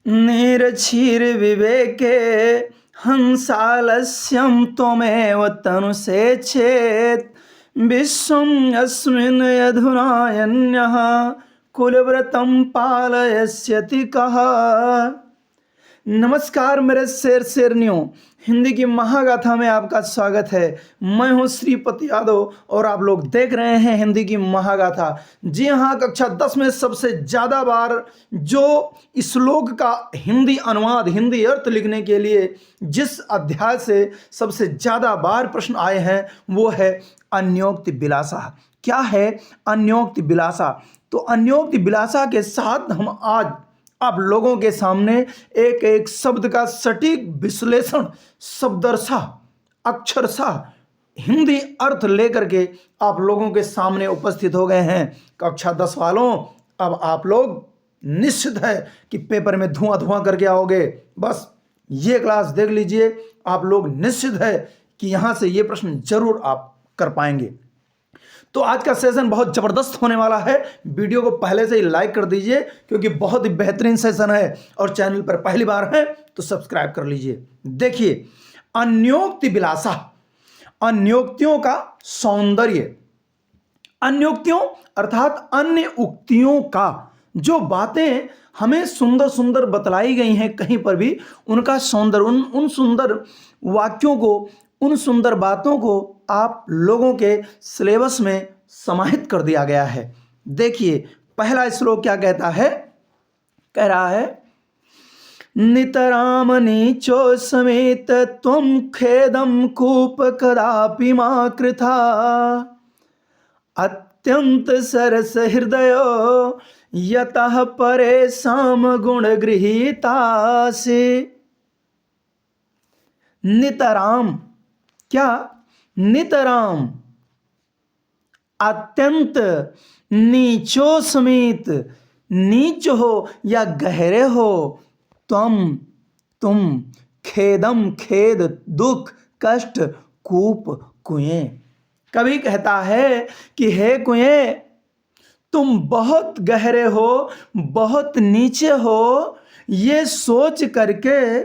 निरक्षीर्विवेके हंसालस्यं त्वमेव तनुषेचेत् विश्वं यस्मिन् यधुनायन्यः कुलव्रतं पालयस्यति कः। नमस्कार मेरे शेर शेरनियों, हिंदी की महागाथा में आपका स्वागत है। मैं हूं श्रीपति यादव और आप लोग देख रहे हैं हिंदी की महागाथा। जी हाँ, कक्षा 10 में सबसे ज़्यादा बार जो श्लोक का हिंदी अनुवाद, हिंदी अर्थ लिखने के लिए जिस अध्याय से सबसे ज़्यादा बार प्रश्न आए हैं वो है अन्योक्ति विलासा। क्या है अन्योक्ति विलासा? तो अन्योक्ति विलासा के साथ हम आज आप लोगों के सामने एक एक शब्द का सटीक विश्लेषण, शब्दरसा, अक्षरशा हिंदी अर्थ लेकर के आप लोगों के सामने उपस्थित हो गए हैं। कक्षा 10 वालों, अब आप लोग निश्चित है कि पेपर में धुआं धुआं करके आओगे। बस ये क्लास देख लीजिए, आप लोग निश्चित है कि यहाँ से ये प्रश्न जरूर आप कर पाएंगे। तो आज का सेशन बहुत ज़बरदस्त होने वाला है। वीडियो को पहले से ही लाइक कर दीजिए क्योंकि बहुत ही बेहतरीन सेशन है, और चैनल पर पहली बार है तो सब्सक्राइब कर लीजिए। देखिए, अन्योक्ति विलासा, अन्योक्तियों का सौंदर्य। अन्योक्तियों अर्थात अन्य उक्तियों का, जो बातें हमें सुंदर सुंदर बतलाई गई हैं कहीं पर भी, उनका सौंदर्य, उन सुंदर वाक्यों को, उन सुंदर बातों को आप लोगों के सिलेबस में समाहित कर दिया गया है। देखिए, पहला श्लोक क्या कहता है? कह रहा है, नितराम नीचो समेत त्वं खेदम कूप कदापि मा कृथा अत्यंत सरस हृदयो यतः परे साम गुण गृहीतासि। नितराम, क्या? नितराम, अत्यंत, नीचो समेत, नीच हो या गहरे हो, तुम, खेदम, खेद, दुख, कष्ट, कूप, कुएं। कभी कहता है कि हे कुएं, तुम बहुत गहरे हो, बहुत नीचे हो, ये सोच करके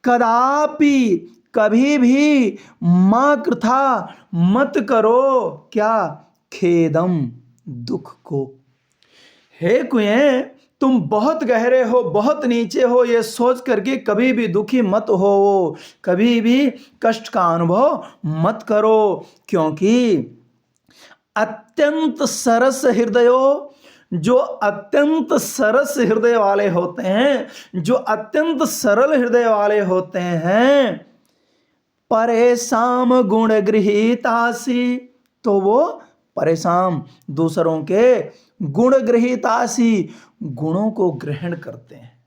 कदापि, कभी भी, मां कृथा, मत करो, क्या? खेदम, दुख को। हे कुएं, तुम बहुत गहरे हो, बहुत नीचे हो, ये सोच करके कभी भी दुखी मत हो, कभी भी कष्ट का अनुभव मत करो, क्योंकि अत्यंत सरस हृदयों, जो अत्यंत सरस हृदय वाले होते हैं, जो अत्यंत सरल हृदय वाले होते हैं, परेशान गुण गृहीतासी, तो वो परेशान, दूसरों के गुण गृहीतासी, गुणों को ग्रहण करते हैं।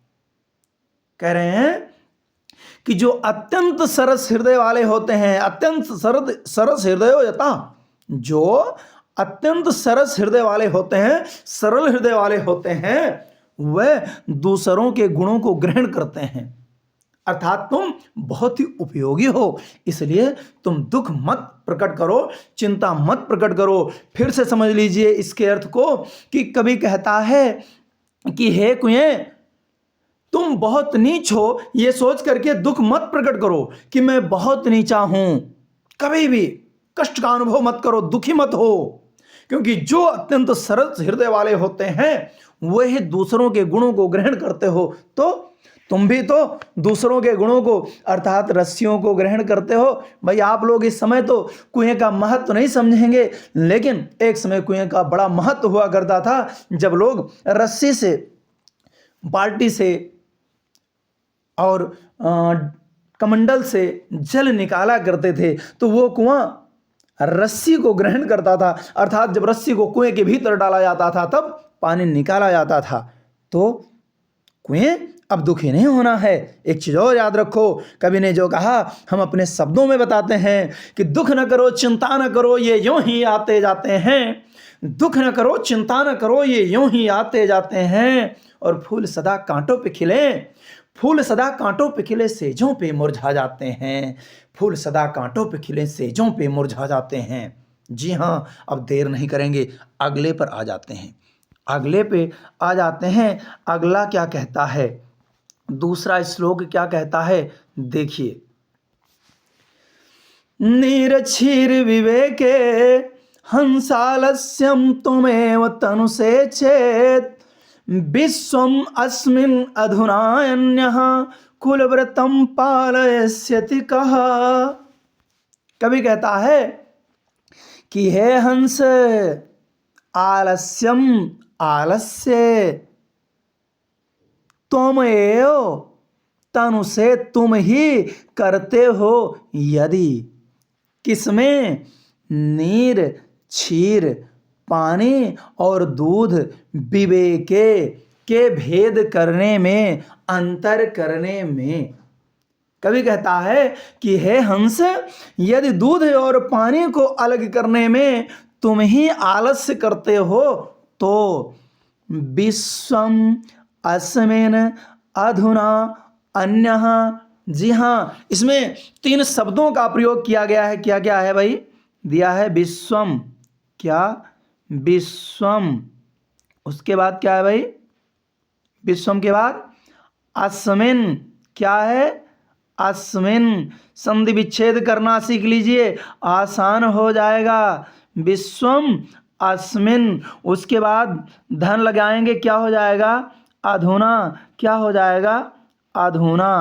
कह रहे हैं कि जो अत्यंत सरस हृदय वाले होते हैं, अत्यंत सरस हृदय यथा, जो अत्यंत सरस हृदय वाले होते हैं, सरल हृदय वाले होते हैं, वह दूसरों के गुणों को ग्रहण करते हैं। अर्थात तुम बहुत ही उपयोगी हो, इसलिए तुम दुख मत प्रकट करो, चिंता मत प्रकट करो। फिर से समझ लीजिए इसके अर्थ को कि कभी कहता है कि हे कुएं, तुम बहुत नीच हो, ये सोच करके दुख मत प्रकट करो कि मैं बहुत नीचा हूं। कभी भी कष्ट का अनुभव मत करो, दुखी मत हो, क्योंकि जो अत्यंत सरल हृदय वाले होते हैं वह दूसरों के गुणों को ग्रहण करते हो। तो तुम भी तो दूसरों के गुणों को अर्थात रस्सियों को ग्रहण करते हो। भाई, आप लोग इस समय तो कुएं का महत्व तो नहीं समझेंगे, लेकिन एक समय कुएं का बड़ा महत्व हुआ करता था। जब लोग रस्सी से, बाल्टी से और कमंडल से जल निकाला करते थे, तो वो कुआं रस्सी को ग्रहण करता था। अर्थात जब रस्सी को कुएं के भीतर डाला जाता था तब पानी निकाला जाता था। तो कुएं, अब दुखी नहीं होना है। एक चीज और याद रखो, कवि ने जो कहा हम अपने शब्दों में बताते हैं कि दुख न करो, चिंता न करो, ये यूं ही आते जाते हैं। दुख न करो, चिंता न करो, ये यूं ही आते जाते हैं। और फूल सदा कांटों पे खिले, फूल सदा कांटों पे खिले, सेजों पे मुरझा जाते हैं। फूल सदा कांटों पे खिले, सेजों पे मुरझा जाते हैं। जी हाँ, अब देर नहीं करेंगे, अगले पर आ जाते हैं। अगले पे आ जाते हैं। अगला क्या कहता है, दूसरा श्लोक क्या कहता है, देखिए। नीरक्षीर विवेके हंसालस्यं त्वमेव तनुषे चेत् विश्वम् अस्मिन् अधुनान्यः कुलव्रतं पालयस्यति कः। कवि कहता है कि हे हंस, आलस्यम, आलस्य, त्वमेव, तनु से तुम ही करते हो यदि, किसमें, नीर, क्षीर, पानी और दूध, विवेके के भेद करने में, अंतर करने में। कवि कहता है कि हे हंस, यदि दूध और पानी को अलग करने में तुम ही आलस्य करते हो तो विश्वम अस्मिन अधुना अन्यः। जी हाँ, इसमें 3 शब्दों का प्रयोग किया गया है। क्या क्या है भाई, दिया है विश्वम, क्या, विश्वम, उसके बाद क्या है भाई, विश्वम के बाद अस्मिन, क्या है, अस्मिन, संधि विच्छेद करना सीख लीजिए, आसान हो जाएगा। विश्वम अस्मिन, उसके बाद धन लगाएंगे, क्या हो जाएगा, अधुना, क्या हो जाएगा, अधुना,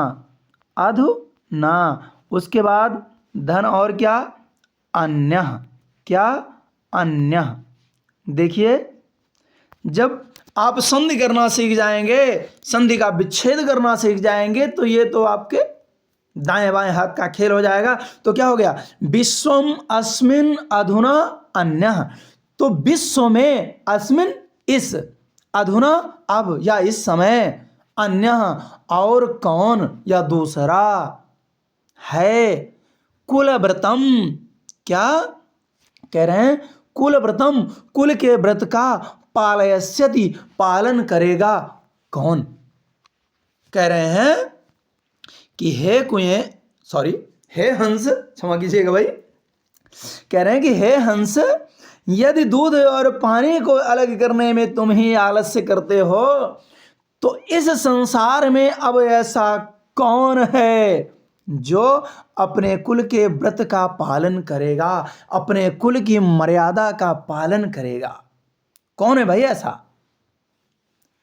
अधुना, उसके बाद धन और क्या, अन्य, क्या, अन्य। देखिए, जब आप संधि करना सीख जाएंगे, संधि का विच्छेद करना सीख जाएंगे, तो ये तो आपके दाएं बाएं हाथ का खेल हो जाएगा। तो क्या हो गया, विश्वम अस्मिन अधुना अन्यः। तो विश्व में, अस्मिन इस, अधुना अब या इस समय, अन्यः और कौन या दूसरा है, कुलव्रतम, क्या कह रहे हैं, कुलव्रतम, कुल के व्रत का, पालयस्यति, पालन करेगा कौन। कह रहे हैं कि हे कुएं, सॉरी, हे हंस, क्षमा कीजिएगा भाई, कह रहे हैं कि हे हंस, यदि दूध और पानी को अलग करने में तुम ही आलस्य करते हो तो इस संसार में अब ऐसा कौन है जो अपने कुल के व्रत का पालन करेगा, अपने कुल की मर्यादा का पालन करेगा। कौन है भाई ऐसा।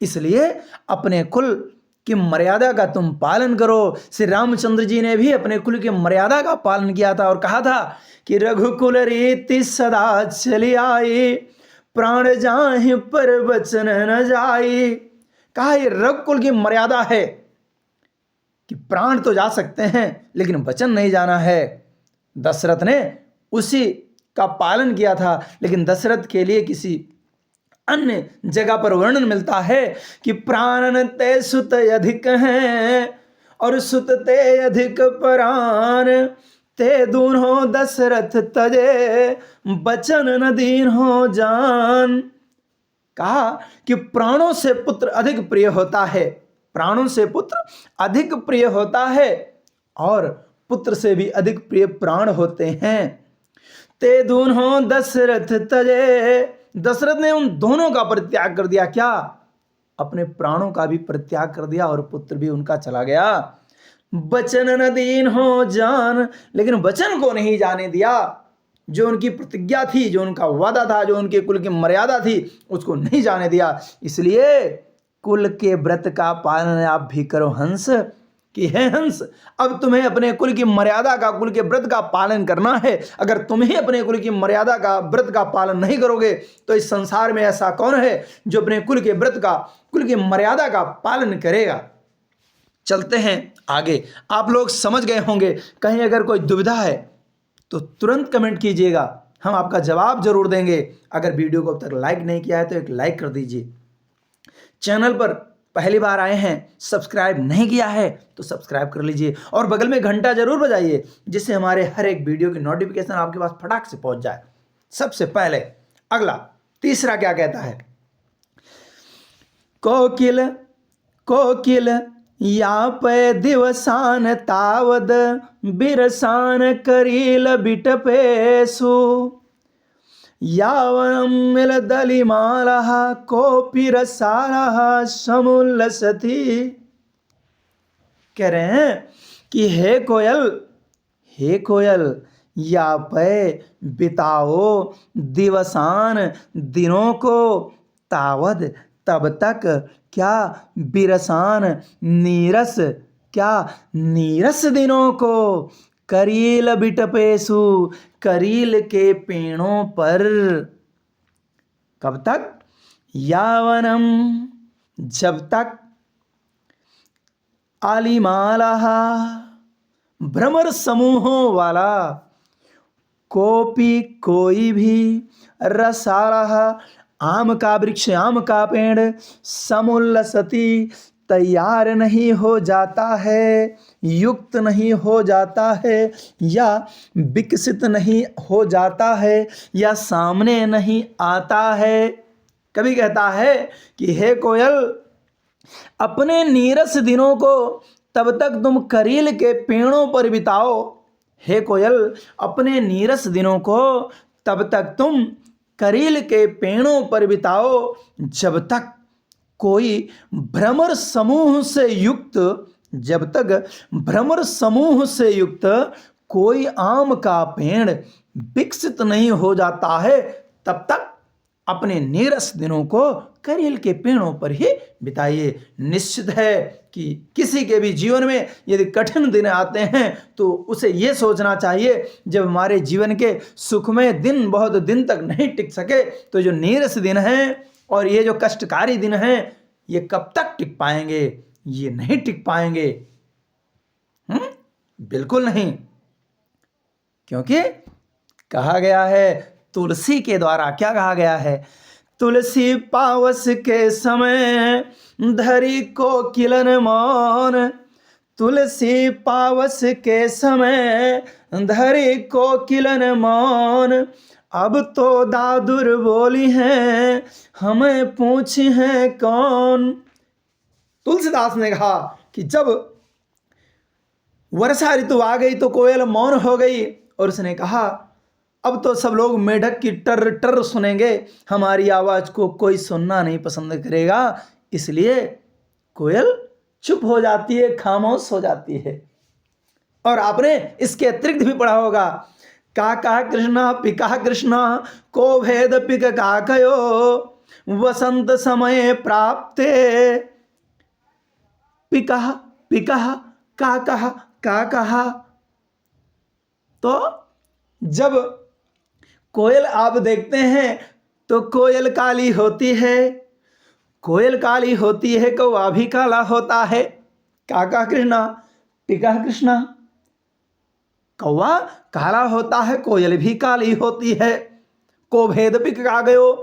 इसलिए अपने कुल की मर्यादा का तुम पालन करो। श्री रामचंद्र जी ने भी अपने कुल की मर्यादा का पालन किया था और कहा था कि रघुकुल रीति सदा चली आई, प्राण जाहि पर वचन न जाई। कहा ये रघुकुल की मर्यादा है कि प्राण तो जा सकते हैं लेकिन वचन नहीं जाना है। दशरथ ने उसी का पालन किया था, लेकिन दशरथ के लिए किसी अन्य जगह पर वर्णन मिलता है कि प्राण ते सुत अधिक हैं और सुत ते अधिक प्राण, ते दून्हों दशरथ तजे बचन न दीन हो जान। कहा कि प्राणों से पुत्र अधिक प्रिय होता है, प्राणों से पुत्र अधिक प्रिय होता है और पुत्र से भी अधिक प्रिय प्राण होते हैं। ते दून्हों दशरथ तजे, दशरथ ने उन दोनों का परित्याग कर दिया। क्या, अपने प्राणों का भी परित्याग कर दिया और पुत्र भी उनका चला गया। बचन न दीन हो जान, लेकिन वचन को नहीं जाने दिया। जो उनकी प्रतिज्ञा थी, जो उनका वादा था, जो उनके कुल की मर्यादा थी, उसको नहीं जाने दिया। इसलिए कुल के व्रत का पालन आप भी करो हंस। कि हे हंस, अब तुम्हें अपने कुल की मर्यादा का, कुल के व्रत का पालन करना है। अगर तुम ही अपने कुल की मर्यादा का, व्रत का पालन नहीं करोगे तो इस संसार में ऐसा कौन है जो अपने कुल के व्रत का, कुल की मर्यादा का पालन करेगा। चलते हैं आगे। आप लोग समझ गए होंगे। कहीं अगर कोई दुविधा है तो तुरंत कमेंट कीजिएगा, हम आपका जवाब जरूर देंगे। अगर वीडियो को अब तक लाइक नहीं किया है तो एक लाइक कर दीजिए। चैनल पर पहली बार आए हैं, सब्सक्राइब नहीं किया है तो सब्सक्राइब कर लीजिए और बगल में घंटा जरूर बजाइए, जिससे हमारे हर एक वीडियो की नोटिफिकेशन आपके पास फटाक से पहुंच जाए सबसे पहले। अगला तीसरा क्या कहता है, कोकिल कोकिल याप दिवसान तावद बिरसान करील बिटपेसु, यावनं मिलदलिमालः कोऽपि रसालः समुल्लसति। कह रहे हैं कि हे कोयल यापै बिताओ दिवसान दिनों को, तावद तब तक, क्या बिरसान नीरस, क्या नीरस दिनों को, करील बिटपेसु करील के पेड़ों पर। कब तक? यावनम जब तक, आलिमाला भ्रमर समूहों वाला, कोपी कोई भी, रसाला आम का वृक्ष आम का पेड़, समुल्लसति तैयार नहीं हो जाता है, युक्त नहीं हो जाता है, या विकसित नहीं हो जाता है, या सामने नहीं आता है। कभी कहता है कि हे कोयल अपने नीरस दिनों को तब तक तुम करील के पेड़ों पर बिताओ। हे कोयल अपने नीरस दिनों को तब तक तुम करील के पेड़ों पर बिताओ, जब तक कोई भ्रमर समूह से युक्त, जब तक भ्रमर समूह से युक्त कोई आम का पेड़ विकसित नहीं हो जाता है, तब तक अपने नीरस दिनों को करील के पेड़ों पर ही बिताइए। निश्चित है कि किसी के भी जीवन में यदि कठिन दिन आते हैं तो उसे ये सोचना चाहिए, जब हमारे जीवन के सुखमय दिन बहुत दिन तक नहीं टिक सके तो जो नीरस दिन हैं और ये जो कष्टकारी दिन हैं ये कब तक टिक पाएंगे? ये नहीं टिक पाएंगे, बिल्कुल नहीं। क्योंकि कहा गया है तुलसी के द्वारा, क्या कहा गया है? तुलसी पावस के समय धरी कोकिलन मौन, तुलसी पावस के समय धरी कोकिलन मौन, अब तो दादुर बोली हैं हमें पूछी है कौन। तुलसीदास ने कहा कि जब वर्षा ऋतु आ गई तो कोयल मौन हो गई और उसने कहा अब तो सब लोग मेढक की टर टर सुनेंगे, हमारी आवाज को कोई सुनना नहीं पसंद करेगा, इसलिए कोयल चुप हो जाती है, खामोश हो जाती है। और आपने इसके अतिरिक्त भी पढ़ा होगा, काका कृष्णा पिका कृष्णा को भेद पिक काकयो, वसंत समय प्राप्ते पिका पिका काका काका। तो जब कोयल आप देखते हैं तो कोयल काली होती है, कोयल काली होती है, कौवा भी काला होता है। काका कृष्णा पिका कृष्णा, कौवा काला होता है, कोयल भी काली होती है। को भेद पिक का गयो,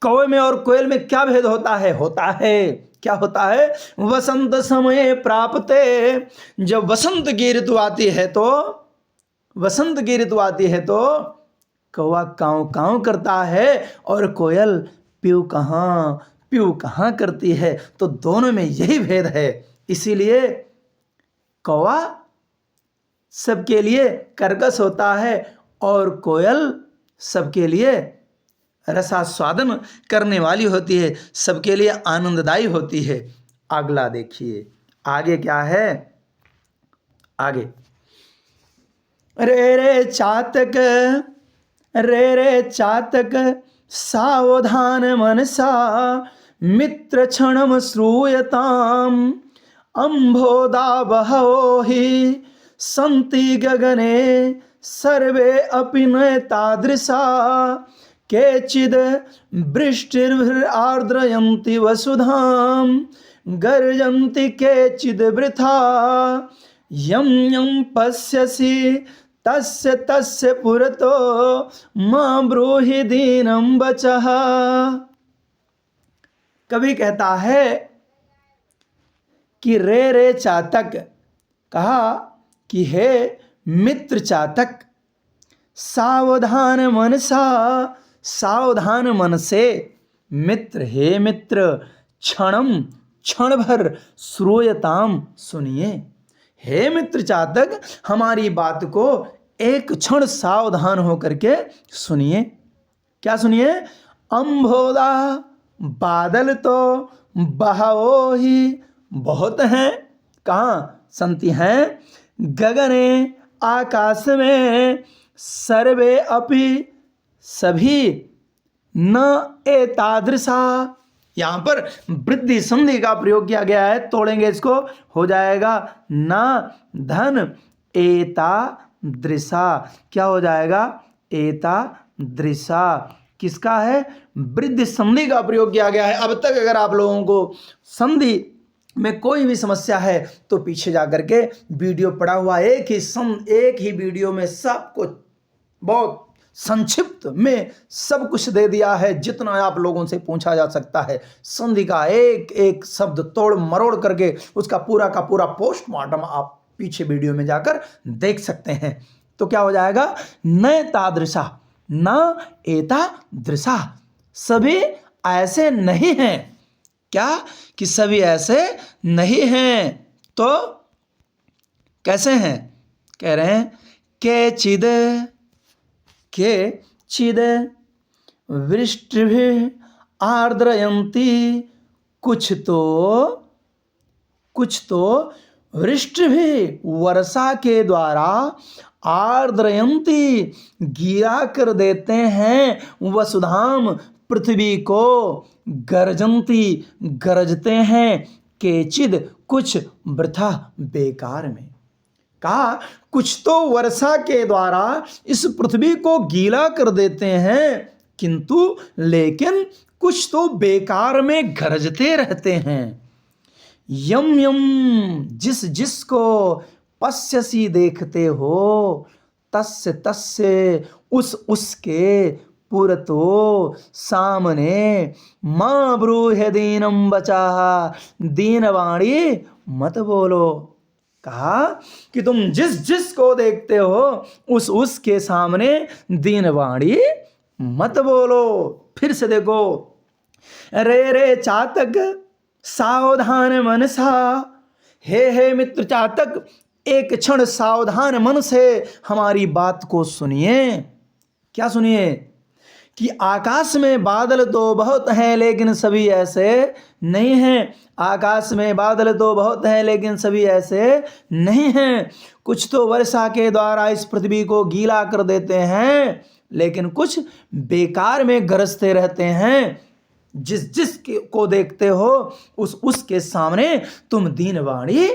कौवे में और कोयल में क्या भेद होता है? होता है, क्या होता है? वसंत समय प्राप्ते, जब वसंत की ऋतु आती है तो, वसंत की ऋतु आती है तो कौवा काँव काँव करता है और कोयल प्यू कहाँ करती है। तो दोनों में यही भेद है। इसीलिए कौवा सबके लिए कर्कश होता है और कोयल सबके लिए रसास्वादन करने वाली होती है, सबके लिए आनंददायी होती है। अगला देखिए आगे क्या है? आगे रे चातक सावधान मनसा मित्र क्षणम श्रूयताम, अम्भोदा बहवो हि सन्ति गगने सर्वे अपि न तादृशा, केचिद् वृष्टिर्आर्द्रयन्ति वसुधाम, गर्जन्ति केचिद् वृथा, यं यं पश्यसि तस्य तस्य पुरतो मां ब्रूहि दीनं वचः। कभी कहता है कि रे चातक, कहा कि हे मित्र चातक, सावधान मनसा, सावधान मन से, मित्र हे मित्र, क्षणम क्षण भर श्रूयताम सुनिए। हे मित्र चातक हमारी बात को एक क्षण सावधान होकर के सुनिए। क्या सुनिए, अम्भोदा बादल तो बहाओ ही बहुत हैं, कहाँ संति हैं, गगने आकाश में सर्वे अपि सभी न एतादृशा। यहां पर वृद्धि संधि का प्रयोग किया गया है, तोड़ेंगे इसको, हो जाएगा न धन एतादृशा। क्या हो जाएगा, एतादृशा किसका है, वृद्धि संधि का प्रयोग किया गया है। अब तक अगर आप लोगों को संधि में कोई भी समस्या है तो पीछे जाकर के वीडियो पड़ा हुआ, एक ही वीडियो में सब कुछ बहुत संक्षिप्त में सब कुछ दे दिया है, जितना आप लोगों से पूछा जा सकता है। संधि का एक एक शब्द तोड़ मरोड़ करके उसका पूरा का पूरा पोस्टमार्टम आप पीछे वीडियो में जाकर देख सकते हैं। तो क्या हो जाएगा, न तादृशा, न एतादृशा, सभी ऐसे नहीं हैं। क्या, कि सभी ऐसे नहीं हैं, तो कैसे हैं, कह रहे हैं के चिद वृष्टिभिः आर्द्रयन्ति, कुछ तो वृष्टि भी वर्षा के द्वारा आर्द्रयन्ति गीला कर देते हैं, वसुधाम पृथ्वी को गर्जन्ति गरजते हैं, केचिद कुछ वृथा बेकार में। कहा कुछ तो वर्षा के द्वारा इस पृथ्वी को गीला कर देते हैं, किंतु लेकिन कुछ तो बेकार में गरजते रहते हैं। यम यम जिसको पश्यसी देखते हो, तस्य उसके पुरतो सामने मां ब्रूह दीनम बचा, दीनवाणी मत बोलो। कहा कि तुम जिसको देखते हो उसके सामने दीनवाणी मत बोलो। फिर से देखो, रे चातक सावधान मनसा, हे मित्र चातक एक क्षण सावधान मन से हमारी बात को सुनिए। क्या सुनिए, कि आकाश में बादल तो बहुत हैं लेकिन सभी ऐसे नहीं हैं। आकाश में बादल तो बहुत हैं लेकिन सभी ऐसे नहीं हैं। कुछ तो वर्षा के द्वारा इस पृथ्वी को गीला कर देते हैं, लेकिन कुछ बेकार में गरजते रहते हैं। जिस को देखते हो उसके सामने तुम दीनवाणी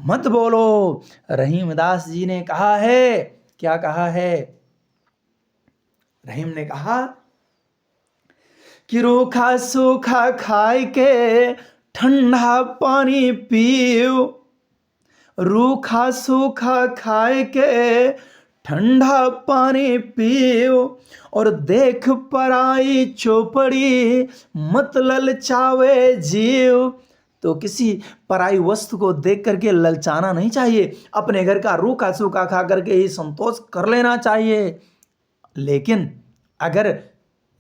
मत बोलो। रहीमदास जी ने कहा है, क्या कहा है, रहीम ने कहा कि रूखा सूखा खाए के ठंडा पानी पियो, रूखा सूखा खाए के ठंडा पानी पियो, और देख पराई चौपड़ी मत ललचावे जीव। तो किसी पराई वस्तु को देख करके ललचाना नहीं चाहिए, अपने घर का रूखा सूखा खा करके ही संतोष कर लेना चाहिए। लेकिन अगर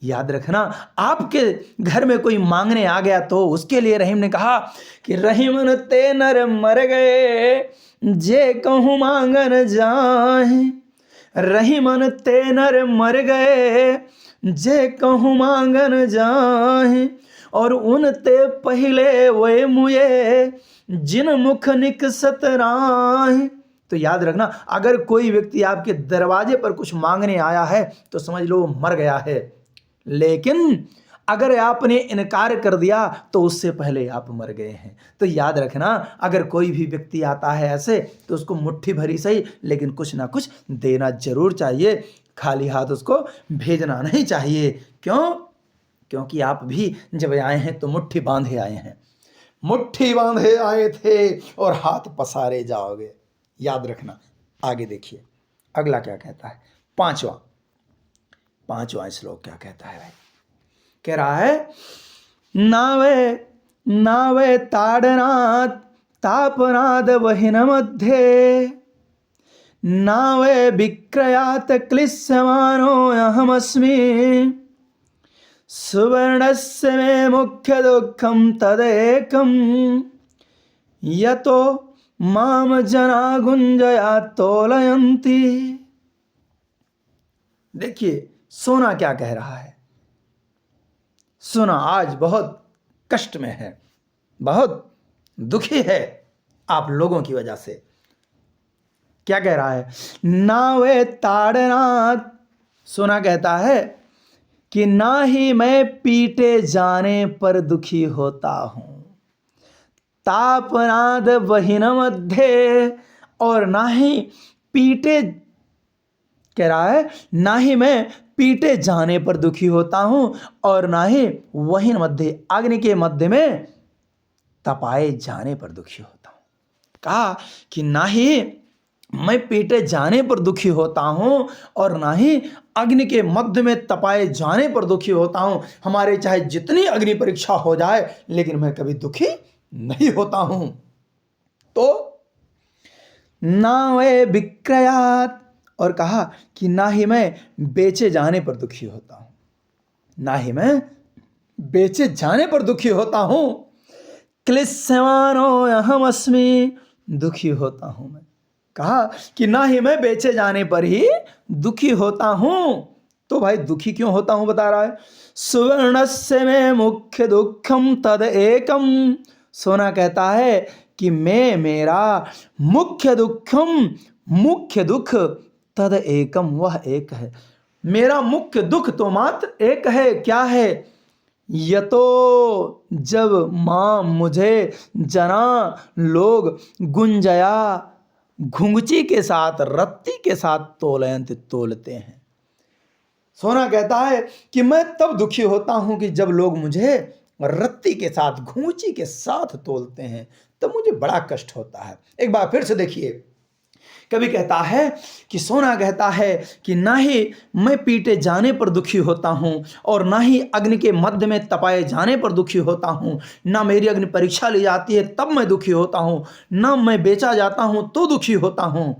याद रखना, आपके घर में कोई मांगने आ गया तो उसके लिए रहीम ने कहा कि रहीमन ते नर मर गए जे कहूँ मांगन जाए, रहीमन ते नर मर गए जे कहूँ मांगन जाए, और उन ते पहले वे मुए जिन मुख निकसत राह। तो याद रखना, अगर कोई व्यक्ति आपके दरवाजे पर कुछ मांगने आया है तो समझ लो वो मर गया है। लेकिन अगर आपने इनकार कर दिया तो उससे पहले आप मर गए हैं। तो याद रखना, अगर कोई भी व्यक्ति आता है ऐसे तो उसको मुट्ठी भरी सही लेकिन कुछ ना कुछ देना जरूर चाहिए, खाली हाथ उसको भेजना नहीं चाहिए। क्यों? क्योंकि आप भी जब आए हैं तो मुट्ठी बांधे आए हैं, मुट्ठी बांधे आए थे और हाथ पसारे जाओगे। याद रखना। आगे देखिए अगला क्या कहता है, पांचवा श्लोक क्या कहता है भाई, कह रहा है नावे ताड़नाथ तापनाद वहिन मध्य, नावे विक्रयात क्लिश्यमानो अहमस्मि, सुवर्णस्य मे मुख्य दुःखम तदेकम, यतो माम जना गुंजया तोलयंती। देखिए सोना क्या कह रहा है, सुना आज बहुत कष्ट में है, बहुत दुखी है आप लोगों की वजह से। क्या कह रहा है? नावे ताड़नाथ, सोना कहता है कि ना ही मैं पीटे जाने पर दुखी होता हूं, तापनाद वहीन मध्य, और ना ही पीटे, कह रहा है ना ही मैं पीटे जाने पर दुखी होता हूं और ना ही वहीन मध्य, अग्नि के मध्य में तपाए जाने पर दुखी होता हूं। कहा कि ना ही मैं पीटे जाने पर दुखी होता हूं और ना ही अग्नि के मध्य में तपाए जाने पर दुखी होता हूं। हमारे चाहे जितनी अग्नि परीक्षा हो जाए, लेकिन मैं कभी दुखी नहीं होता हूं। तो ना वे विक्रयात, और कहा कि ना ही मैं बेचे जाने पर दुखी होता हूं, ना ही मैं बेचे जाने पर दुखी होता हूं। क्लिश्यमानो अहम अस्मि, दुखी होता हूं मैं। कहा कि ना ही मैं बेचे जाने पर ही दुखी होता हूं। तो भाई दुखी क्यों होता हूं बता रहा है। सुवर्णस्य में मुख्य दुखम तद एकम, सोना कहता है कि मेरा मुख्य दुखम, मुख्य दुख तद एकम, वह एक है। मेरा मुख्य दुख तो मात्र एक है। क्या है? यतो, जब मां मुझे जना लोग गुंजया, घुंघची के साथ, रत्ती के साथ तोलयंत, तोलते हैं। सोना कहता है कि मैं तब दुखी होता हूं कि जब लोग मुझे रत्ती के साथ, घुंघची के साथ तोलते हैं, तब मुझे बड़ा कष्ट होता है। एक बार फिर से देखिए, कभी कहता है कि सोना कहता है कि ना ही मैं पीटे जाने पर दुखी होता हूं और ना ही अग्नि के मध्य में तपाए जाने पर दुखी होता हूं, ना मेरी अग्नि परीक्षा ली जाती है तब मैं दुखी होता हूं, ना मैं बेचा जाता हूं तो दुखी होता हूं।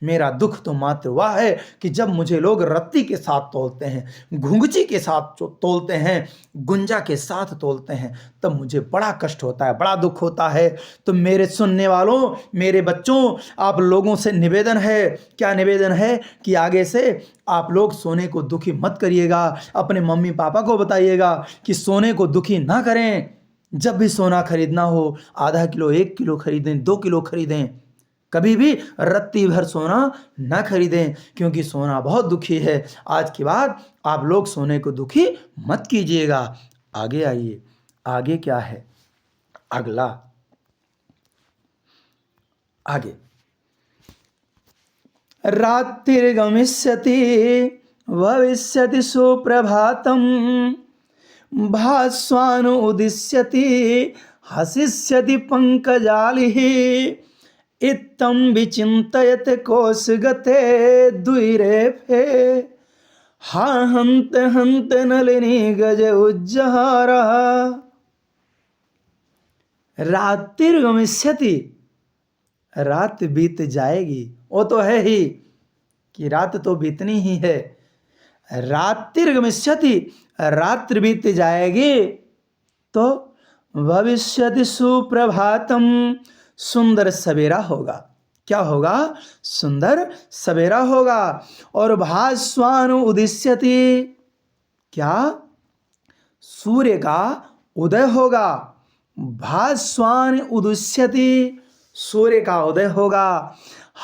मेरा दुख तो मात्र वह है कि जब मुझे लोग रत्ती के साथ तोलते हैं, घुंघची के साथ तोलते हैं, गुंजा के साथ तोलते हैं, तब मुझे बड़ा कष्ट होता है, बड़ा दुख होता है। तो मेरे सुनने वालों, मेरे बच्चों, आप लोगों से निवेदन है। क्या निवेदन है? कि आगे से आप लोग सोने को दुखी मत करिएगा। अपने मम्मी पापा को बताइएगा कि सोने को दुखी ना करें। जब भी सोना खरीदना हो, आधा किलो, 1 किलो खरीदें, 2 किलो खरीदें, कभी भी रत्ती भर सोना ना खरीदें, क्योंकि सोना बहुत दुखी है। आज के बाद आप लोग सोने को दुखी मत कीजिएगा। आगे आइए, आगे क्या है अगला? आगे, रात्रिर्गमिष्यति भविष्यति सुप्रभातम, भास्वानु उदिष्यति हसिष्यति पंकजालिः, इत्थं विचिन्तयत कोशगते द्विरेफे, हा हंत हंत नलिनी गज उज्जहारा। रात्रिर्गमिष्यति, रात बीत जाएगी, वो तो है ही कि रात तो बीतनी ही है। रात्रिर्गमिष्यति, रात्रि बीत जाएगी, तो भविष्यति सुप्रभातम, सुंदर सवेरा होगा। क्या होगा? सुंदर सवेरा होगा। और भास्वानु उदिष्यति, क्या? सूर्य का उदय होगा। भास्वान उदिष्यति, सूर्य का उदय होगा।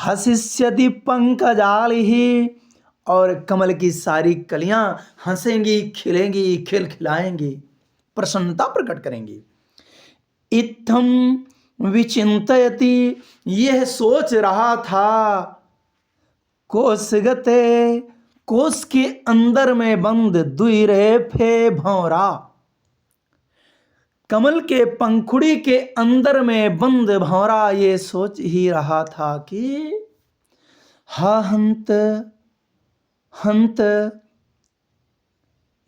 हसिष्यति पंकजालिः, और कमल की सारी कलियां हंसेंगी, खिलेंगी, खिलखिलाएंगी, प्रसन्नता प्रकट करेंगी। इत्थम विचिंतयति, यह सोच रहा था, कोशगते, कोश के अंदर में बंद, द्विरेफे, भंवरा, कमल के पंखुड़ी के अंदर में बंद भंवरा ये सोच ही रहा था कि हा हंत हंत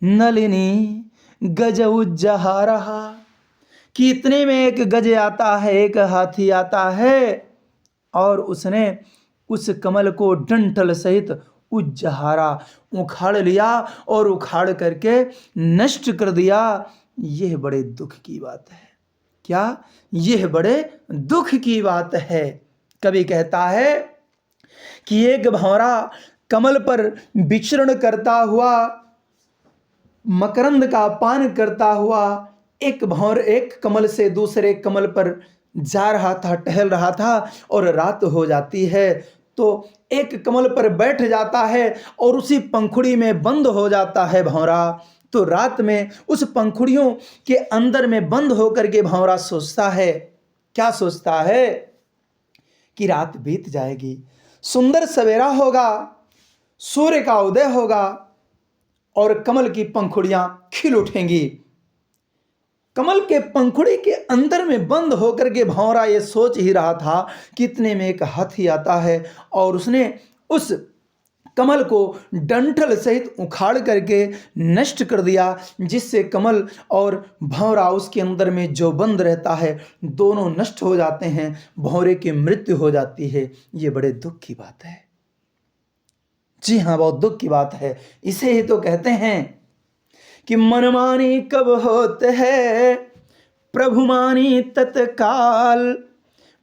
नलिनी गज उज्जहारा, कि इतने में एक गज आता है, एक हाथी आता है, और उसने उस कमल को डंठल सहित उज्जहारा, उखाड़ लिया और उखाड़ करके नष्ट कर दिया। यह बड़े दुख की बात है। क्या? यह बड़े दुख की बात है। कवि कहता है कि एक भंवरा कमल पर विचरण करता हुआ मकरंद का पान करता हुआ एक भंवर एक कमल से दूसरे कमल पर जा रहा था, टहल रहा था, और रात हो जाती है तो एक कमल पर बैठ जाता है और उसी पंखुड़ी में बंद हो जाता है भंवरा। तो रात में उस पंखुड़ियों के अंदर में बंद होकर के भंवरा सोचता है, क्या सोचता है कि रात बीत जाएगी, सुंदर सवेरा होगा, सूर्य का उदय होगा और कमल की पंखुड़ियां खिल उठेंगी। कमल के पंखुड़ी के अंदर में बंद होकर के भंवरा ये सोच ही रहा था कि इतने में एक हाथी आता है और उसने उस कमल को डंठल सहित उखाड़ करके नष्ट कर दिया, जिससे कमल और भंवरा उसके अंदर में जो बंद रहता है दोनों नष्ट हो जाते हैं, भंवरे की मृत्यु हो जाती है। ये बड़े दुख की बात है। जी हाँ, बहुत दुख की बात है। इसे ही तो कहते हैं कि मनमानी कब होते है प्रभु मानी तत्काल,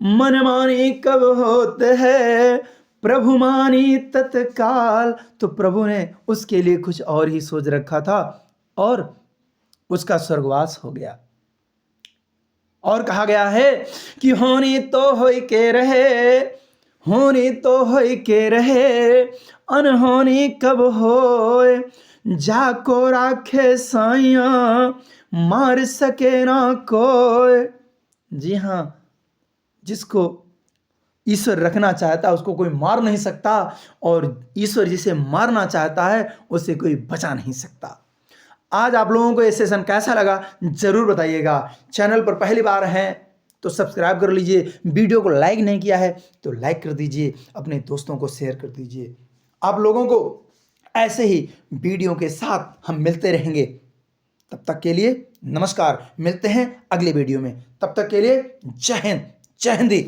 मनमानी कब होते है प्रभु मानी तत्काल। तो प्रभु ने उसके लिए कुछ और ही सोच रखा था और उसका स्वर्गवास हो गया। और कहा गया है कि होनी तो होई के रहे, होनी तो होई के रहे, अनहोनी कब होए, जाको राखे साइया मार सके ना कोई। जी हाँ, जिसको ईश्वर रखना चाहता है उसको कोई मार नहीं सकता, और ईश्वर जिसे मारना चाहता है उसे कोई बचा नहीं सकता। आज आप लोगों को ये सेशन कैसा लगा जरूर बताइएगा। चैनल पर पहली बार हैं तो सब्सक्राइब कर लीजिए, वीडियो को लाइक नहीं किया है तो लाइक कर दीजिए, अपने दोस्तों को शेयर कर दीजिए। आप लोगों को ऐसे ही वीडियो के साथ हम मिलते रहेंगे। तब तक के लिए नमस्कार, मिलते हैं अगले वीडियो में। तब तक के लिए जय हिंद, जय हिंदी।